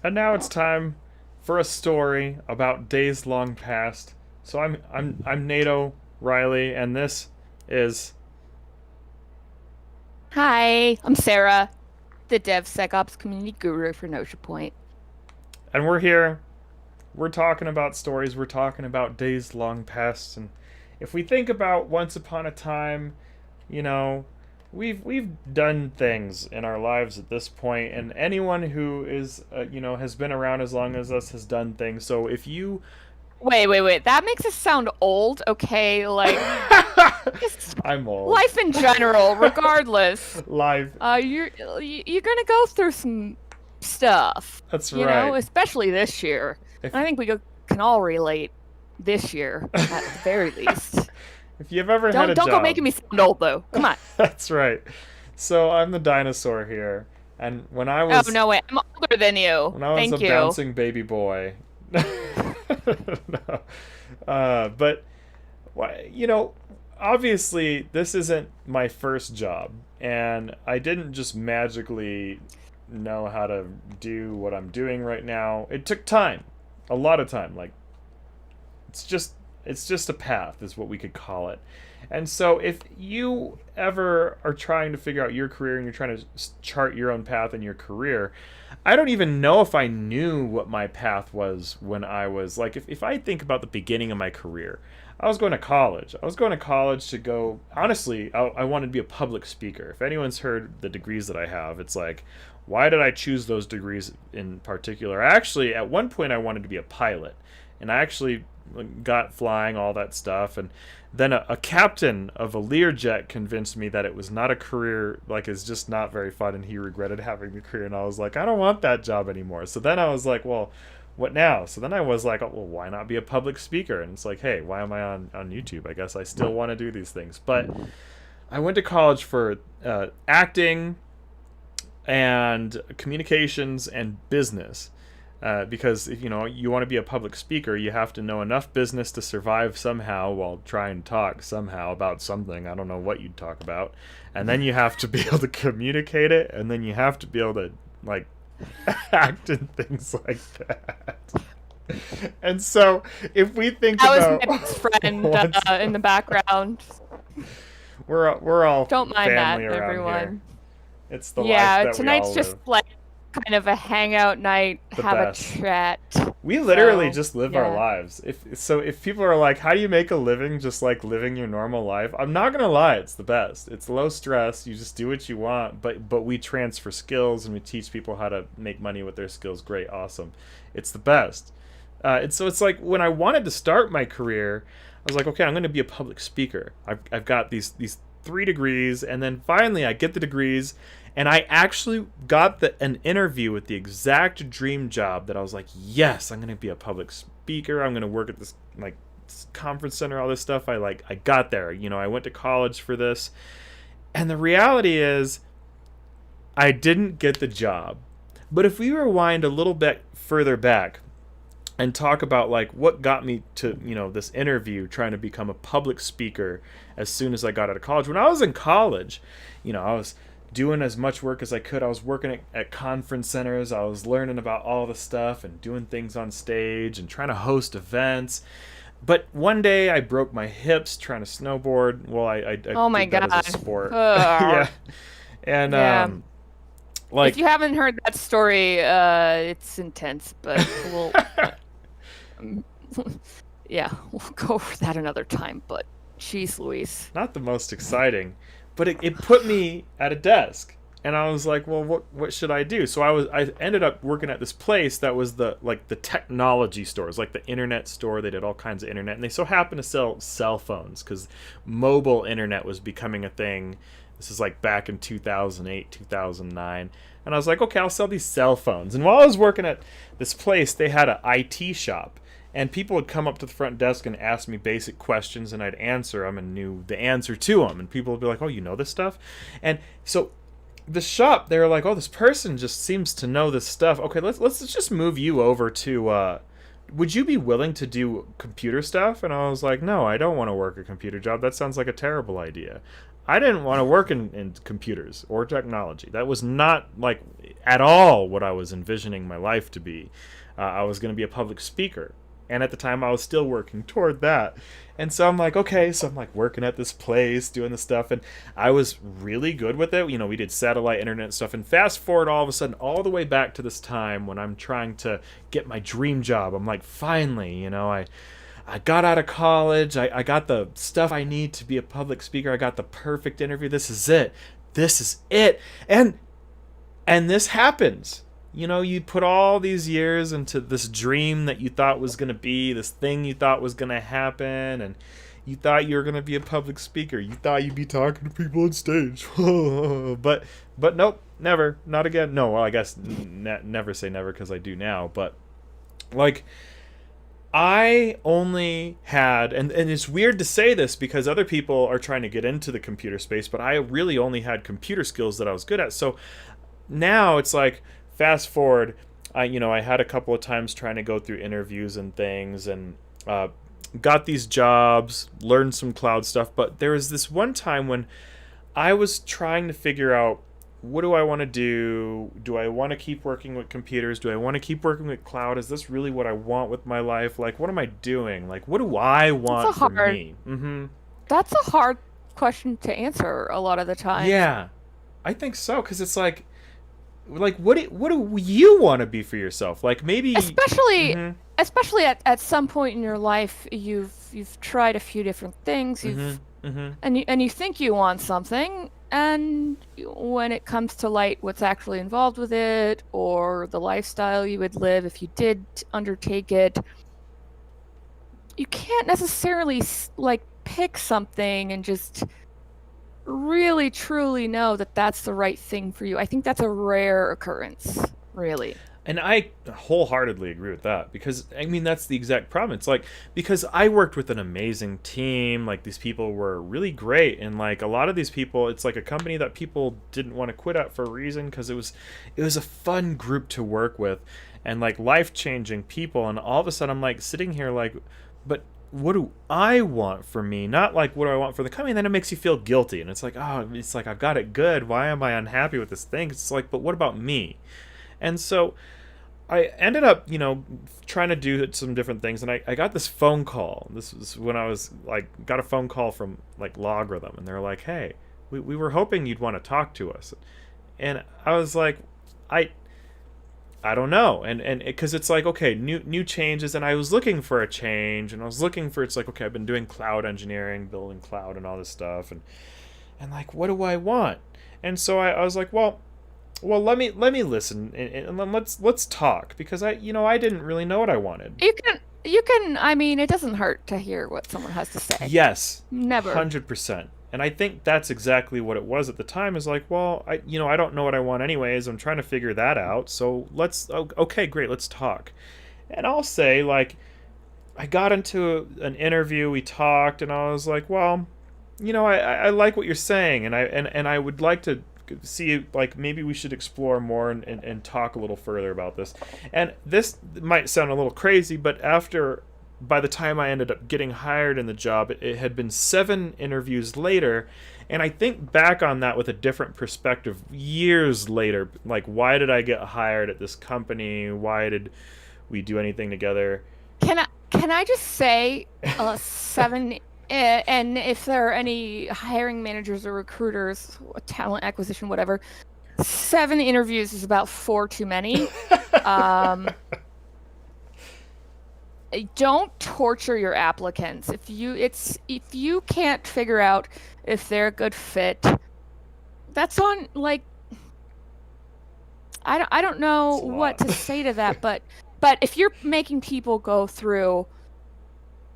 And now it's time for a story about days long past. So I'm Nato Riley, and this is Hi, I'm Sarah, the DevSecOps community guru for Notion Point. and we're here. We're talking about stories. We're talking about days long past, and if we think about once upon a time, you know, we've done things in our lives at this point, and anyone who is has been around as long as us has done things. So if you Wait. That makes us sound old, okay? Like, just I'm old. life in general, regardless. Live. You're gonna go through some stuff, That's right. especially this year. If I think can all relate this year, at the very least. if you've ever had Don't a don't go job, making me sound old though. Come on. that's right. So I'm the dinosaur here, and Oh no, wait, I'm older than you. when I was a Thank you. bouncing baby boy, no. But obviously this isn't my first job, and I didn't just magically know how to do what I'm doing right now. It took time, a lot of time. Like it's just it's just a path is what we could call it. And so if you ever are trying to figure out your career and you're trying to chart your own path in your career, I don't even know if I knew what my path was when I was like, if I think about the beginning of my career, I was going to college. I was going to college to go, honestly, I wanted to be a public speaker. If anyone's heard the degrees that I have, it's like, why did I choose those degrees in particular? Actually, at one point, I wanted to be a pilot. And I actually got flying, all that stuff. And then a captain of a Learjet convinced me that it was not a career, like it's just not very fun, and he regretted having the career. And I was like, I don't want that job anymore. So then I was like, well, what now? So then I was like, oh, well, why not be a public speaker? And it's like, hey, why am I on YouTube? I guess I still want to do these things. But I went to college for acting and communications and business. Because if you want to be a public speaker, you have to know enough business to survive somehow while trying to talk somehow about something. I don't know what you'd talk about, and then you have to be able to communicate it, and then you have to be able to like act and things like that. And so, if we think That was about my best friend what's in the background. we're all Don't mind that, family around here. everyone. It's the life Yeah, that we tonight's all just live. like kind of a hangout night, The have a best. chat. We literally So, just live our yeah. lives. If people are like, "How do you make a living just like living your normal life?" I'm not going to lie, it's the best. It's low stress. You just do what you want, but we transfer skills and we teach people how to make money with their skills. Great, awesome. It's the best. And so it's like when I wanted to start my career, I was like, "Okay, I'm going to be a public speaker. I've got these 3 degrees, and then finally I get the degrees, and I actually got an interview with the exact dream job that I was like, yes, I'm gonna be a public speaker. I'm gonna work at this like conference center, all this stuff. I got there. I went to college for this, and the reality is, I didn't get the job. But if we rewind a little bit further back and talk about like what got me to this interview trying to become a public speaker as soon as I got out of college. When I was in college, I was doing as much work as I could. I was working at conference centers. I was learning about all the stuff and doing things on stage and trying to host events. But one day I broke my hips trying to snowboard. Well, I Oh my did that as a God. sport. Ugh. Yeah. And Yeah. If like you haven't heard that story, it's intense, but um, yeah, we'll go over that another time. But jeez, Louise. not the most exciting, but it put me at a desk, and I was like, well, what should I do? So I ended up working at this place that was the technology stores, like the internet store. They did all kinds of internet, and they so happened to sell cell phones because mobile internet was becoming a thing. This is like back in 2008, 2009. And I was like, okay, I'll sell these cell phones. And while I was working at this place, they had an IT shop, and people would come up to the front desk and ask me basic questions, and I'd answer them and knew the answer to them. And people would be like, oh, you know this stuff? And so the shop, they were like, oh, this person just seems to know this stuff. Okay, let's just move you over to would you be willing to do computer stuff? And I was like, no, I don't want to work a computer job. That sounds like a terrible idea. I didn't want to work in computers or technology. That was not like at all what I was envisioning my life to be. I was going to be a public speaker. And at the time, I was still working toward that. And so I'm like, okay, so I'm like working at this place, doing the stuff, and I was really good with it. You know, we did satellite internet stuff, and fast forward all of a sudden, all the way back to this time when I'm trying to get my dream job. I'm like, finally, you know, I got out of college. I got the stuff I need to be a public speaker. I got the perfect interview. This is it. This is it. And this happens. You know, you put all these years into this dream that you thought was going to be, this thing you thought was going to happen, and you thought you were going to be a public speaker. You thought you'd be talking to people on stage. but nope, never. Not again. No, well, I guess never say never, because I do now. But, like, I only had, and it's weird to say this because other people are trying to get into the computer space, but I really only had computer skills that I was good at. So now it's like, fast forward, I had a couple of times trying to go through interviews and things, and got these jobs, learned some cloud stuff. But there was this one time when I was trying to figure out, what do I want to do? Do I want to keep working with computers? Do I want to keep working with cloud? Is this really what I want with my life? Like, what am I doing? Like, what do I want for me? That's a hard question to answer a lot of the time. Yeah, I think so, because it's like what do you want to be for yourself? Like, maybe especially at some point in your life, you've tried a few different things, and you think you want something, and when it comes to light, what's actually involved with it, or the lifestyle you would live if you did undertake it, you can't necessarily like pick something and just really truly know that that's the right thing for you. I think that's a rare occurrence, really. And I wholeheartedly agree with that, because I mean, that's the exact problem. It's like, because I worked with an amazing team, like these people were really great, and like a lot of these people, it's like a company that people didn't want to quit at for a reason, because it was a fun group to work with, and like life-changing people. And all of a sudden I'm like sitting here like, but what do I want for me? Not like, what do I want for the company? And then it makes you feel guilty, and it's like, oh, it's like, I've got it good. Why am I unhappy with this thing? It's like, but what about me? And so I ended up, trying to do some different things, and I got this phone call. This was when I was like, got a phone call from like Logarithm, and they're like, hey, we were hoping you'd want to talk to us. And I was like, I don't know, and because it's like, okay, new changes, and I was looking for a change, and I was looking for, it's like, okay, I've been doing cloud engineering, building cloud and all this stuff, and like, what do I want? And so I was like, well, let me listen, and let's talk, because I didn't really know what I wanted. You can. I mean, it doesn't hurt to hear what someone has to say. Yes, never. 100%. And I think that's exactly what it was at the time. Is like, well, I don't know what I want anyways. I'm trying to figure that out. So okay, great, let's talk. And I'll say, like, I got into an interview, we talked, and I was like, well, I like what you're saying, and I would like to see, like, maybe we should explore more and talk a little further about this. And this might sound a little crazy, but by the time I ended up getting hired in the job, it had been 7 interviews later, and I think back on that with a different perspective years later. Like, why did I get hired at this company? Why did we do anything together? Can I just say 7, and if there are any hiring managers or recruiters, talent acquisition, whatever, 7 interviews is about 4 too many. Don't torture your applicants. If you can't figure out if they're a good fit, that's on, like, I don't know what to say to that, but if you're making people go through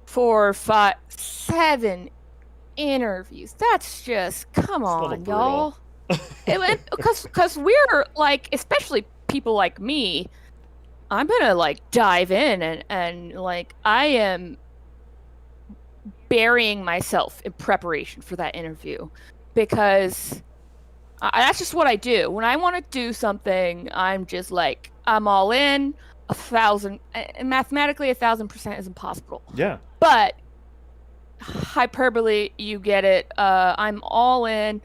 4, 5, 7 interviews, that's just, come on, y'all. Because we're like, especially people like me, I'm gonna like dive in and like, I am burying myself in preparation for that interview, because that's just what I do. When I want to do something, I'm just like, I'm all in. 1,000, mathematically 1,000% is impossible. Yeah. But hyperbole, you get it. I'm all in.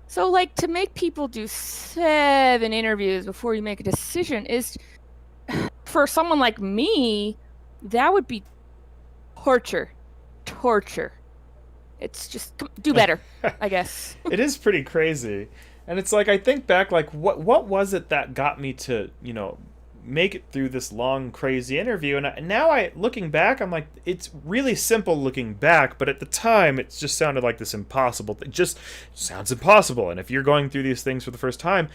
So, like, to make people do 7 interviews before you make a decision is, for someone like me, that would be torture. Torture. It's just, do better, I guess. It is pretty crazy. And it's like, I think back, like, what was it that got me to, make it through this long, crazy interview? And now looking back, I'm like, it's really simple looking back, but at the time, it just sounded like this impossible. It just sounds impossible. And if you're going through these things for the first time,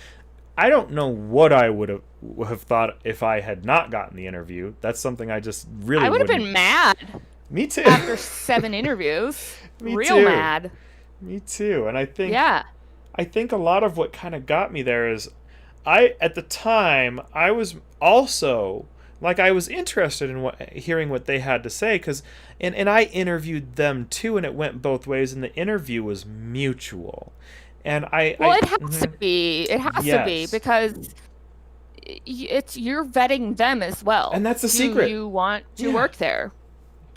I don't know what I would have thought if I had not gotten the interview. That's something I just really I would have been mad. Me too. After 7 interviews. Real too. mad. Me too. And I think I think a lot of what kind of got me there is at the time I was also like I was interested in hearing what they had to say and I interviewed them too, and it went both ways, and the interview was mutual. And it has to be. It has to be, because you're vetting them as well. And that's the secret. Do you want to work there?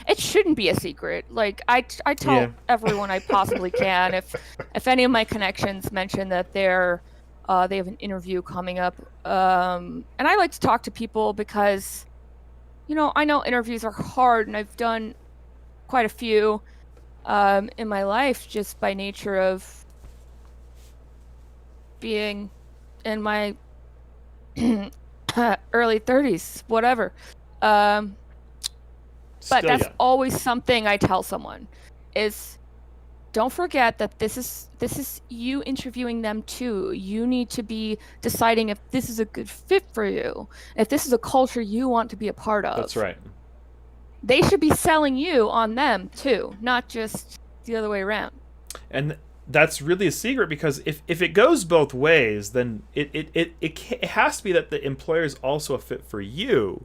It shouldn't be a secret. Like, I tell everyone I possibly can. If any of my connections mention that they have an interview coming up, and I like to talk to people because, I know interviews are hard, and I've done quite a few in my life just by nature of being in my early 30s, whatever. But that's always something I tell someone is, don't forget that this is you interviewing them too. You need to be deciding if this is a good fit for you, if this is a culture you want to be a part of. That's right. They should be selling you on them too, not just the other way around. And that's really a secret, because if it goes both ways, then it has to be that the employer is also a fit for you.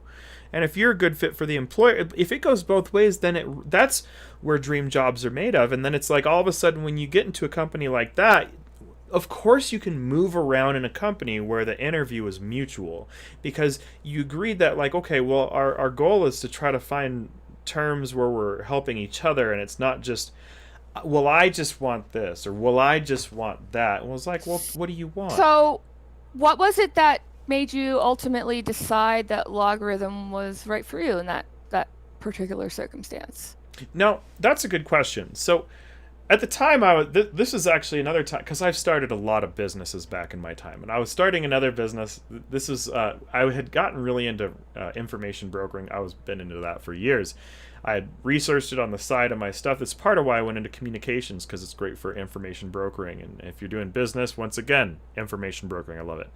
And if you're a good fit for the employer, if it goes both ways, then that's where dream jobs are made of. And then it's like, all of a sudden, when you get into a company like that, of course you can move around in a company where the interview is mutual, because you agreed that, like, okay, well, our goal is to try to find terms where we're helping each other, and it's not just, well, I just want this, or well, I just want that. Well, it's like, well, what do you want? So what was it that made you ultimately decide that LogRhythm was right for you in that particular circumstance? No, that's a good question. So at the time, this is actually another time, because I've started a lot of businesses back in my time, and I was starting another business. This is I had gotten really into information brokering. I was been into that for years. I had researched it on the side of my stuff. It's part of why I went into communications, because it's great for information brokering. And if you're doing business, once again, information brokering, I love it.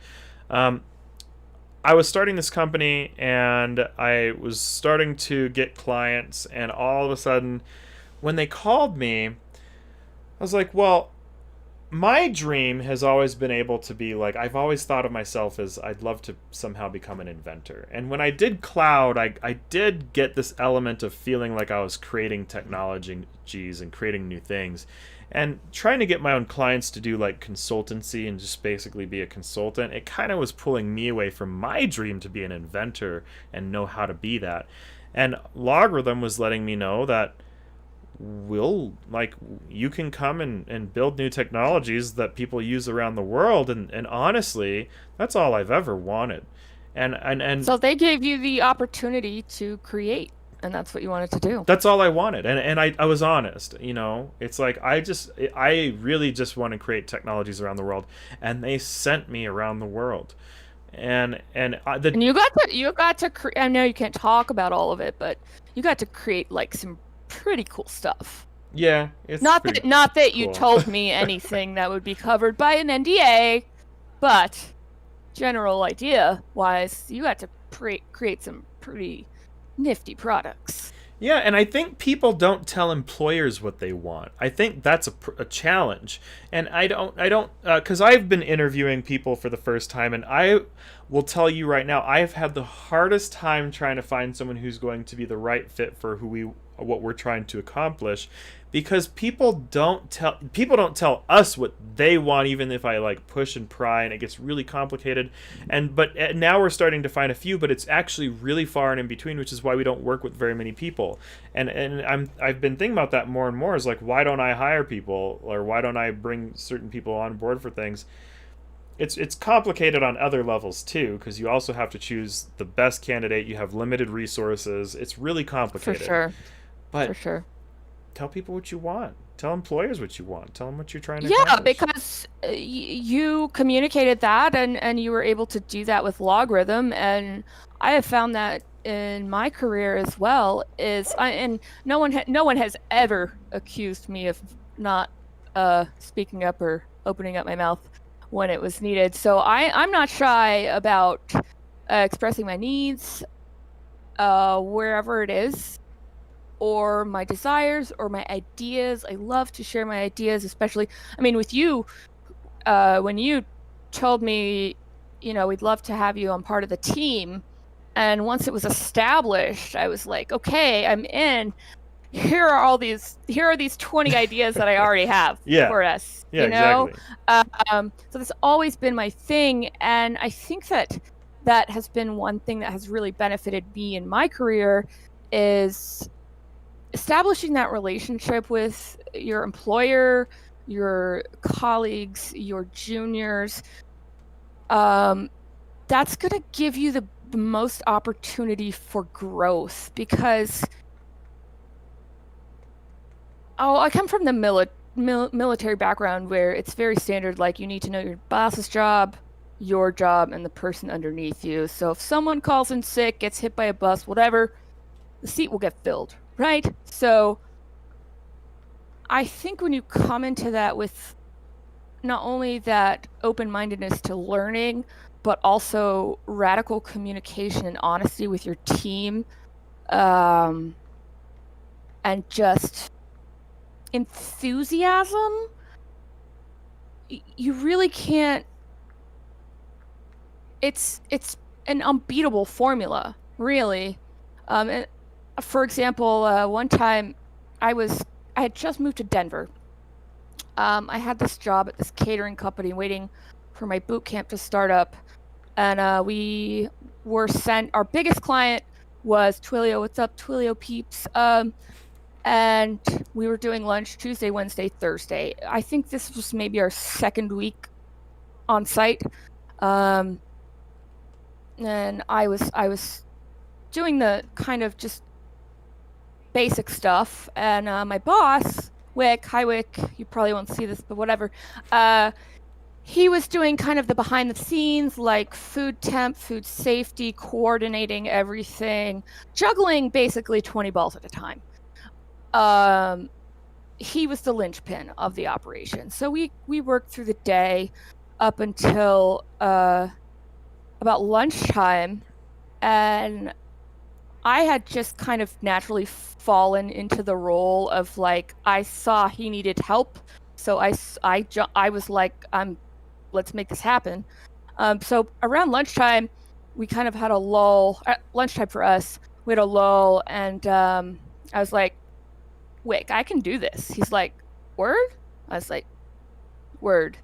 I was starting this company, and I was starting to get clients, and all of a sudden, when they called me, I was like, well, my dream has always been able to be like, I've always thought of myself as I'd love to somehow become an inventor. And when I did cloud, I did get this element of feeling like I was creating technologies and creating new things. And trying to get my own clients to do like consultancy and just basically be a consultant, it kind of was pulling me away from my dream to be an inventor and know how to be that. And LogRhythm was letting me know that you can come and build new technologies that people use around the world. And honestly, that's all I've ever wanted. And so they gave you the opportunity to create. And that's what you wanted to do. That's all I wanted. And I was honest, It's like, I really just want to create technologies around the world. And they sent me around the world. And you got to I know you can't talk about all of it, but you got to create like some pretty cool stuff. Yeah, it's not that cool. You told me anything that would be covered by an NDA, but general idea wise, you got to create some pretty nifty products. Yeah, and I think people don't tell employers what they want. I think that's a challenge. And I don't because I've been interviewing people for the first time, and will tell you right now, I have had the hardest time trying to find someone who's going to be the right fit for what we're trying to accomplish, because people don't tell us what they want, even if I like push and pry, and it gets really complicated. But now we're starting to find a few, but it's actually really far and in between, which is why we don't work with very many people. And I've been thinking about that more and more, is like, why don't I hire people, or why don't I bring certain people on board for things? It's complicated on other levels too, because you also have to choose the best candidate. You have limited resources. It's really For complicated. sure. But For sure. tell people what you want. Tell employers what you want. Tell them what you're trying to Yeah, accomplish. because you communicated that, and you were able to do that with Logarithm, and I have found that in my career as well. And no one has ever accused me of not speaking up or opening up my mouth when it was needed. So I'm not shy about expressing my needs wherever it is, or my desires or my ideas. I love to share my ideas, especially, I mean, with you, when you told me, we'd love to have you on part of the team. And once it was established, I was like, okay, I'm in. Here are these 20 ideas that I already have Yeah. for us, Yeah, exactly. So that's always been my thing. And I think that has been one thing that has really benefited me in my career, is establishing that relationship with your employer, your colleagues, your juniors. That's going to give you the most opportunity for growth, because I come from the military background, where it's very standard, like, you need to know your boss's job, your job, and the person underneath you. So if someone calls in sick, gets hit by a bus, whatever, the seat will get filled, right? So I think when you come into that with not only that open-mindedness to learning, but also radical communication and honesty with your team, and just enthusiasm, you really can't. It's an unbeatable formula, really. And for example, one time I had just moved to Denver. I had this job at this catering company, waiting for my boot camp to start up, and we were sent. Our biggest client was Twilio. What's up, Twilio peeps? And we were doing lunch Tuesday, Wednesday, Thursday. I think this was maybe our second week on site, and I was doing the kind of just basic stuff, and my boss, Wick, hi Wick, you probably won't see this, but whatever. He was doing kind of the behind the scenes, like food temp, food safety, coordinating everything, juggling basically 20 balls at a time. He was the linchpin of the operation. So we worked through the day up until about lunchtime, and I had just kind of naturally fallen into the role of, like, I saw he needed help, so I was like, let's make this happen. So around lunchtime, we kind of had a lull. Lunchtime for us, we had a lull, and I was like, Wick, I can do this. He's like, word? I was like, word.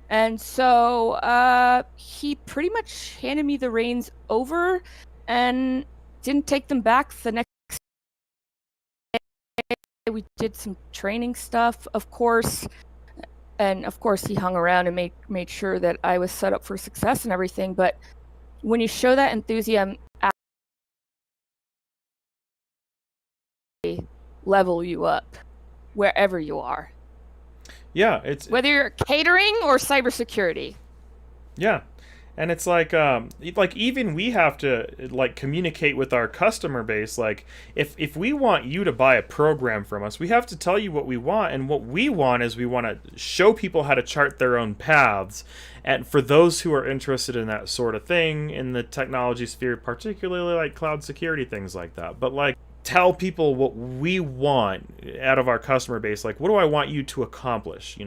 And so he pretty much handed me the reins over and didn't take them back the next day. We did some training stuff, of course. And of course, he hung around and made sure that I was set up for success and everything. But when you show that enthusiasm, level you up wherever you are. Yeah, it's Whether you're catering or cybersecurity. yeah. And it's like even we have to like communicate with our customer base. Like if we want you to buy a program from us, we have to tell you what we want, and what we want is we want to show people how to chart their own paths. And for those who are interested in that sort of thing in the technology sphere, particularly like cloud security, things like that. But like tell people what we want out of our customer base. Like, what do I want you to accomplish?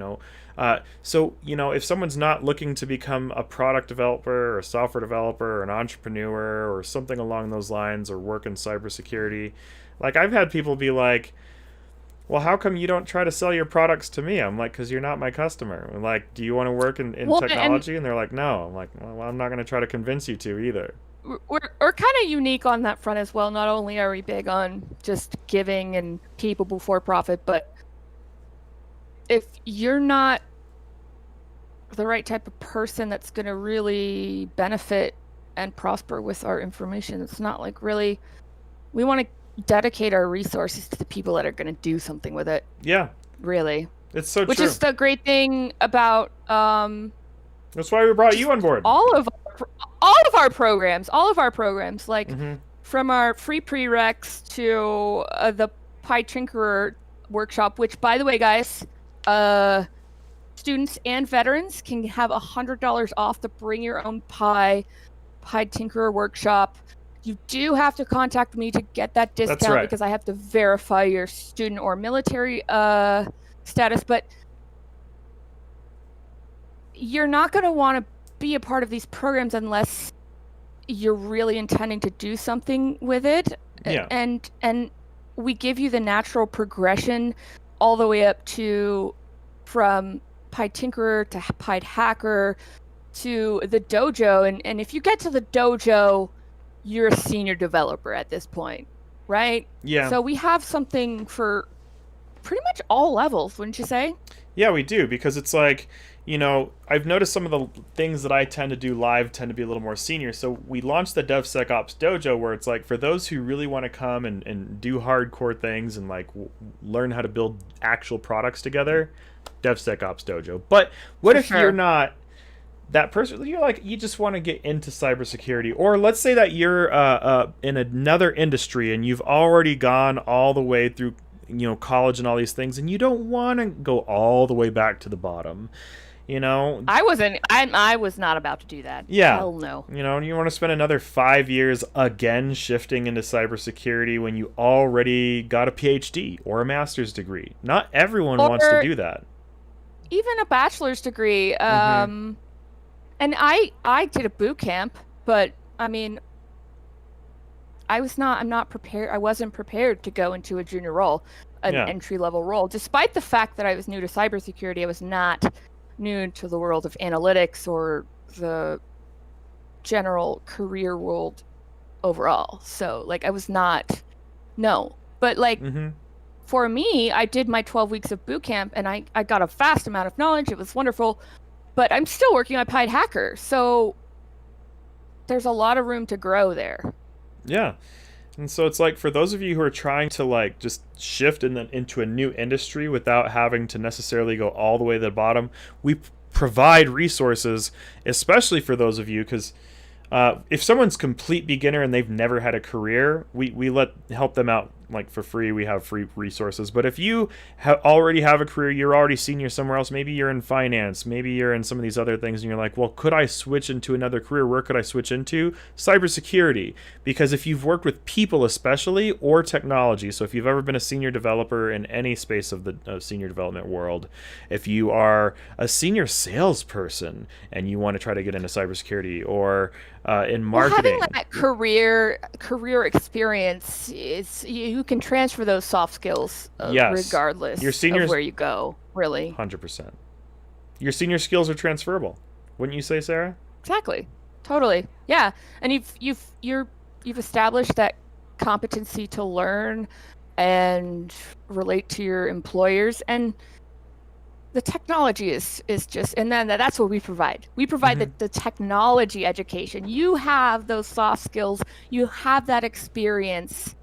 So if someone's not looking to become a product developer or a software developer or an entrepreneur or something along those lines, or work in cybersecurity, like I've had people be like, well, how come you don't try to sell your products to me? I'm like, because you're not my customer. I'm like, do you want to work in Well, technology? And they're like, no. I'm like, well, I'm not going to try to convince you to either. we're kind of unique on that front as well. Not only are we big on just giving and people before profit, but if you're not the right type of person that's going to really benefit and prosper with our information, it's not like really, we want to dedicate our resources to the people that are going to do something with it. Yeah, Really. it's so Which true. is the great thing about That's why we brought you on board. all of our programs, like Hmm. from our free prereqs to the PyTinkerer workshop, which, by the way, guys, students and veterans can have $100 off the Bring Your Own PyTinkerer workshop. You do have to contact me to get that discount right. because I have to verify your student or military status, but you're not going to want to be a part of these programs unless you're really intending to do something with it. Yeah. And we give you the natural progression all the way up to from PyTinkerer to PyHacker to the dojo. And if you get to the dojo, you're a senior developer at this point, right? Yeah. So we have something for pretty much all levels, wouldn't you say? Yeah, we do, because it's like, I've noticed some of the things that I tend to do live tend to be a little more senior. So we launched the DevSecOps Dojo, where it's like for those who really want to come and do hardcore things and like learn how to build actual products together, DevSecOps Dojo. But what if you're not that person? You're like, you just want to get into cybersecurity, or let's say that you're in another industry and you've already gone all the way through college and all these things, and you don't want to go all the way back to the bottom. I was not about to do that. Yeah. Hell no. And you want to spend another 5 years again shifting into cybersecurity when you already got a PhD or a master's degree. Not everyone wants to do that. Even a bachelor's degree. And I did a boot camp, but I mean, I'm not prepared. I wasn't prepared to go into a junior role, an entry-level role. Despite the fact that I was new to cybersecurity, I was not new to the world of analytics or the general career world overall. So, like, I was not, no. But, like, for me, I did my 12 weeks of boot camp, and I got a vast amount of knowledge. It was wonderful. But I'm still working on PyHacker, so there's a lot of room to grow there. Yeah. And so it's like, for those of you who are trying to like just shift into a new industry without having to necessarily go all the way to the bottom, we provide resources, especially for those of you, because if someone's complete beginner and they've never had a career, we help them out like for free. We have free resources. But if you already have a career, you're already senior somewhere else, maybe you're in finance, maybe you're in some of these other things, and you're like, well, could I switch into another career? Where could I switch into? Cybersecurity. Because if you've worked with people especially, or technology, so if you've ever been a senior developer in any space of the senior development world, if you are a senior salesperson and you want to try to get into cybersecurity, or in marketing, having that career experience is, you can transfer those soft skills regardless of where you go. Really, 100%. Your senior skills are transferable, wouldn't you say, Sarah? Exactly, totally, yeah. And you've established that competency to learn and relate to your employers, and the technology is just, and then that's what we provide. We provide the technology education. You have those soft skills. You have that experience.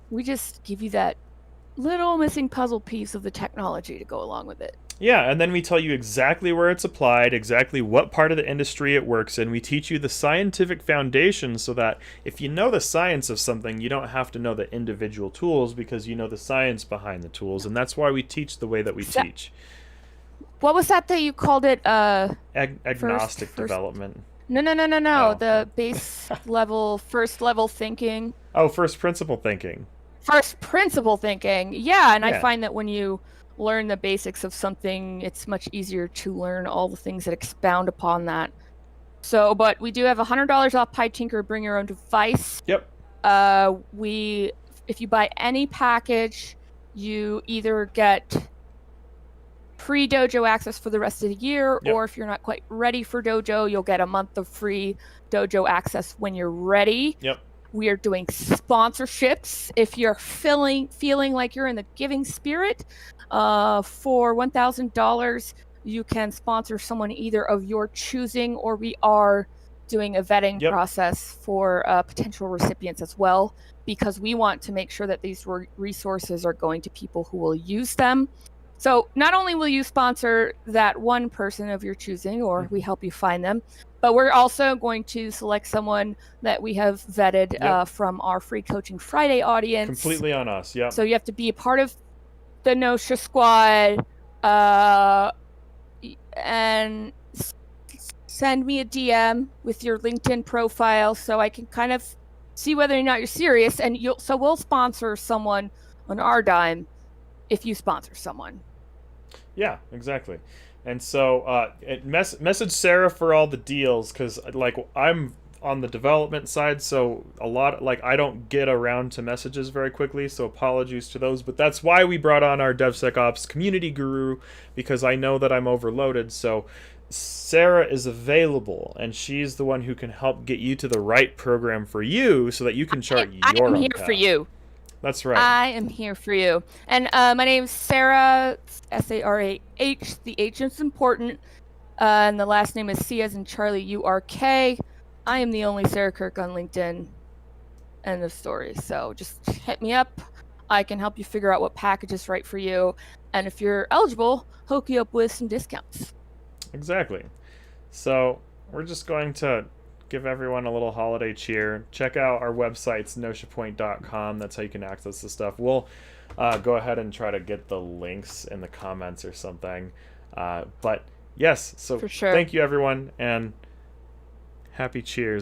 We just give you that little missing puzzle piece of the technology to go along with it. Yeah, and then we tell you exactly where it's applied, exactly what part of the industry it works in. We teach you the scientific foundation so that if you know the science of something, you don't have to know the individual tools, because you know the science behind the tools. And that's why we teach the way that we teach. What was that you called it? Agnostic development. No. Oh. The base level, first level thinking. Oh, first principle thinking. first principle thinking. Yeah, and I Yeah. find that when you learn the basics of something, it's much easier to learn all the things that expound upon that. So, but we do have $100 off PyTinker. Bring your own device. Yep. If you buy any package, you either get free Dojo access for the rest of the year, Yep. or if you're not quite ready for Dojo, you'll get a month of free Dojo access when you're ready. Yep. We are doing sponsorships. If you're feeling like you're in the giving spirit, for $1,000, you can sponsor someone either of your choosing, or we are doing a vetting process for potential recipients as well, because we want to make sure that these resources are going to people who will use them. So not only will you sponsor that one person of your choosing, or we help you find them, but we're also going to select someone that we have vetted from our Free Coaching Friday audience. Completely on us, yeah. So you have to be a part of the Nosha squad, and send me a DM with your LinkedIn profile so I can kind of see whether or not you're serious. And we'll sponsor someone on our dime if you sponsor someone. Yeah, exactly. And so message Sarah for all the deals, because like I'm on the development side, so a lot like I don't get around to messages very quickly, so apologies to those, but that's why we brought on our DevSecOps community guru, because I know that I'm overloaded. So Sarah is available, and she's the one who can help get you to the right program for you so that you can chart your own I'm here path. for you. That's right. I am here for you. And my name's Sarah, Sarah. The H is important. And the last name is C as in Charlie, U-R-K. I am the only Sarah Kirk on LinkedIn. End of story. So just hit me up. I can help you figure out what package is right for you. And if you're eligible, hook you up with some discounts. Exactly. So we're just going to give everyone a little holiday cheer. Check out our websites, noshapoint.com. That's how you can access the stuff. We'll go ahead and try to get the links in the comments or something. But yes, so For sure. Thank you, everyone, and happy cheers.